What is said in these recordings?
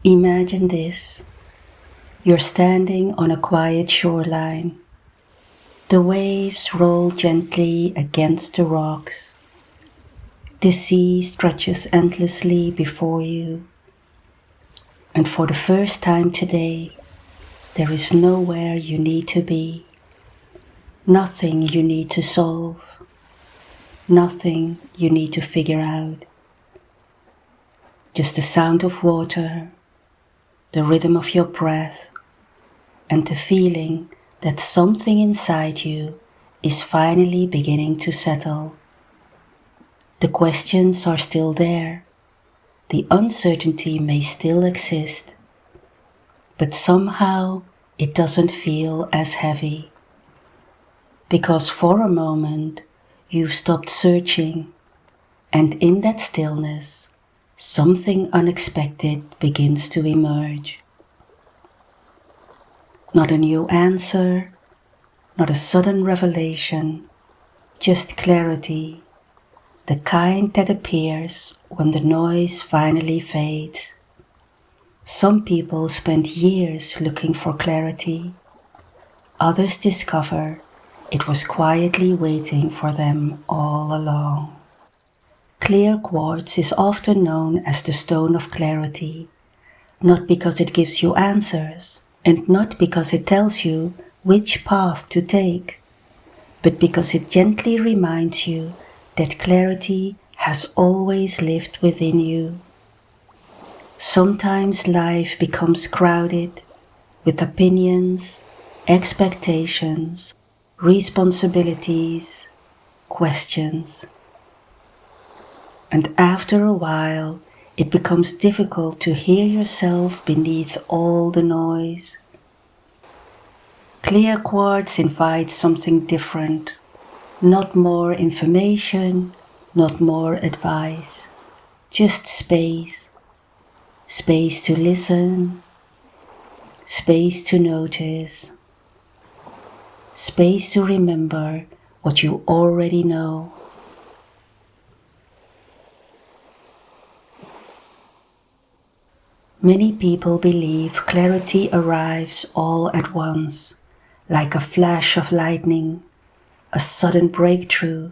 Imagine this. You're standing on a quiet shoreline. The waves roll gently against the rocks. The sea stretches endlessly before you. And for the first time today, there is nowhere you need to be. Nothing you need to solve. Nothing you need to figure out. Just the sound of water, the rhythm of your breath, and the feeling that something inside you is finally beginning to settle. The questions are still there. The uncertainty may still exist, but somehow it doesn't feel as heavy. Because for a moment you've stopped searching, and in that stillness, something unexpected begins to emerge. Not a new answer, not a sudden revelation, just clarity, the kind that appears when the noise finally fades. Some people spend years looking for clarity. Others discover it was quietly waiting for them all along. Clear quartz is often known as the stone of clarity, not because it gives you answers, and not because it tells you which path to take, but because it gently reminds you that clarity has always lived within you. Sometimes life becomes crowded with opinions, expectations, responsibilities, questions. And after a while, it becomes difficult to hear yourself beneath all the noise. Clear quartz invites something different, not more information, not more advice, just space. Space to listen, space to notice, space to remember what you already know. Many people believe clarity arrives all at once, like a flash of lightning, a sudden breakthrough,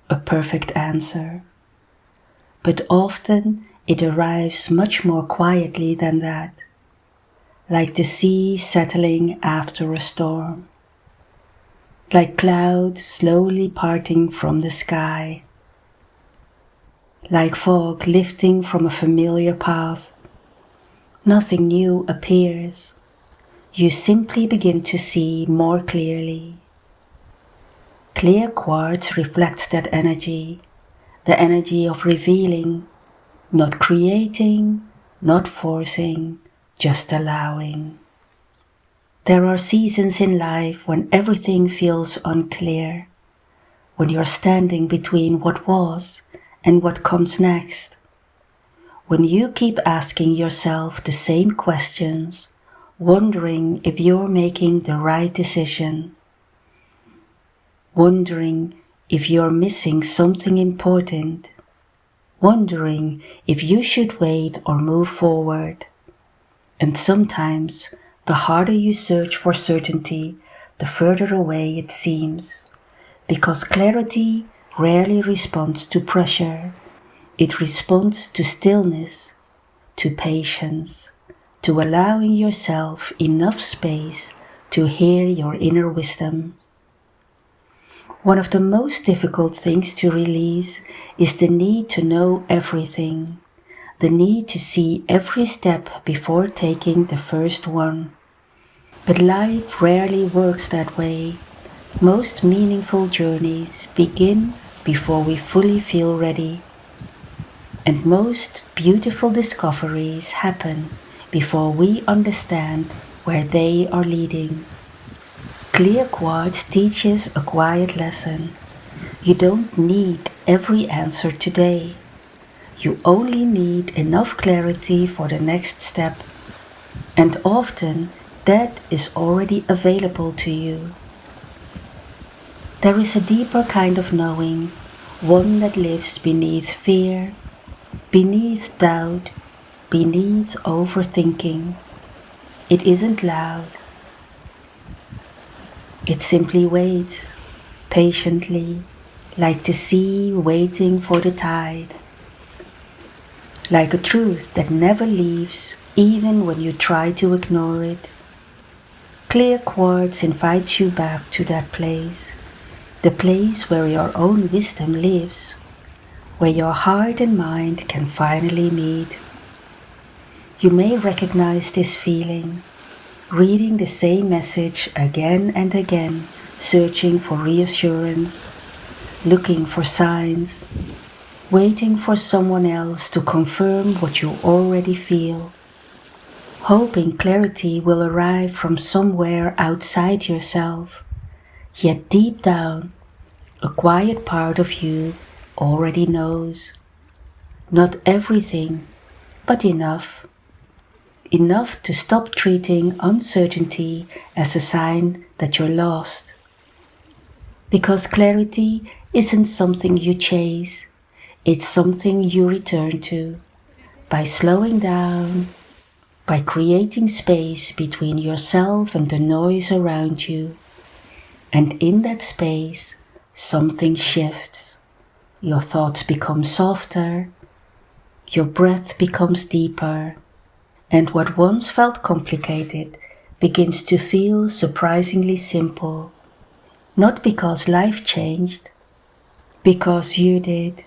a perfect answer. But often it arrives much more quietly than that, like the sea settling after a storm, like clouds slowly parting from the sky, like fog lifting from a familiar path. Nothing new appears. You simply begin to see more clearly. Clear quartz reflects that energy, the energy of revealing, not creating, not forcing, just allowing. There are seasons in life when everything feels unclear, when you're standing between what was and what comes next. When you keep asking yourself the same questions, wondering if you're making the right decision, wondering if you're missing something important, wondering if you should wait or move forward. And sometimes, the harder you search for certainty, the further away it seems, because clarity rarely responds to pressure. It responds to stillness, to patience, to allowing yourself enough space to hear your inner wisdom. One of the most difficult things to release is the need to know everything, the need to see every step before taking the first one. But life rarely works that way. Most meaningful journeys begin before we fully feel ready. And most beautiful discoveries happen before we understand where they are leading. Clear quartz teaches a quiet lesson. You don't need every answer today. You only need enough clarity for the next step. And often that is already available to you. There is a deeper kind of knowing, one that lives beneath fear, beneath doubt, beneath overthinking. It isn't loud. It simply waits, patiently, like the sea waiting for the tide. Like a truth that never leaves, even when you try to ignore it. Clear quartz invites you back to that place, the place where your own wisdom lives, where your heart and mind can finally meet. You may recognize this feeling, reading the same message again and again, searching for reassurance, looking for signs, waiting for someone else to confirm what you already feel, hoping clarity will arrive from somewhere outside yourself, yet deep down, a quiet part of you already knows. Not everything, but enough. Enough to stop treating uncertainty as a sign that you're lost. Because clarity isn't something you chase, it's something you return to by slowing down, by creating space between yourself and the noise around you. And in that space, something shifts. Your thoughts become softer, your breath becomes deeper, and what once felt complicated begins to feel surprisingly simple. Not because life changed, because you did.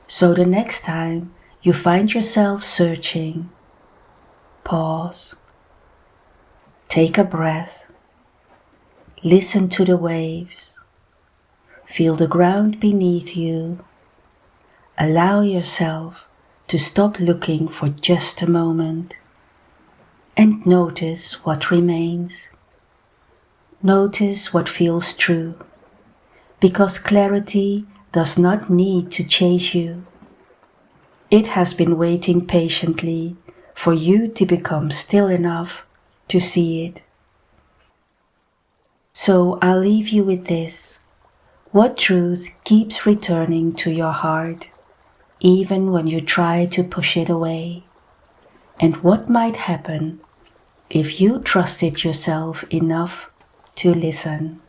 So the next time you find yourself searching, pause, take a breath, listen to the waves, feel the ground beneath you, allow yourself to stop looking for just a moment and notice what remains. Notice what feels true, because clarity does not need to chase you. It has been waiting patiently for you to become still enough to see it. So I'll leave you with this. What truth keeps returning to your heart, even when you try to push it away? And what might happen if you trusted yourself enough to listen?